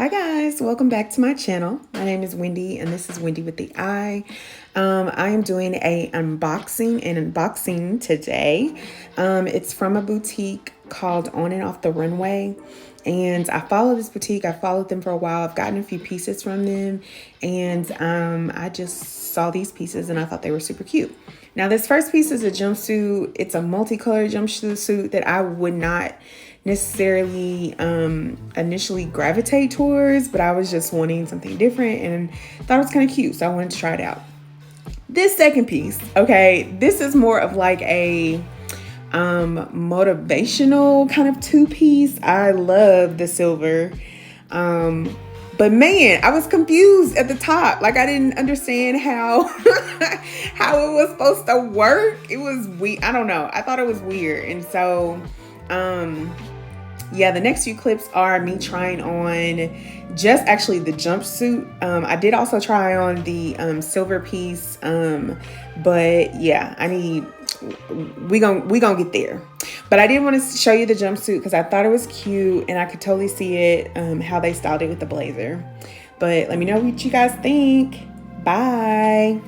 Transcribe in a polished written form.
Hi guys, welcome back to my channel. My name is Wendy and this is Wendy with the I. I am doing a unboxing today. It's from a boutique called On and Off the Runway. And I follow this boutique. I followed them for a while. I've gotten a few pieces from them. And I just saw these pieces and I thought they were super cute. Now this first piece is a jumpsuit. It's a multicolored jumpsuit that I would not necessarily initially gravitate towards, but I was just wanting something different and thought it was kind of cute, so I wanted to try it out. This second piece, okay, this is more of like a motivational kind of two-piece. I love the silver, but man, I was confused at the top. Like I didn't understand how how it was supposed to work. It was weird. I don't know. I thought it was weird, and so yeah, the next few clips are me trying on just actually the jumpsuit. I did also try on the silver piece, but yeah, we gonna get there. But I did want to show you the jumpsuit because I thought it was cute and I could totally see it, how they styled it with the blazer. But let me know what you guys think. Bye.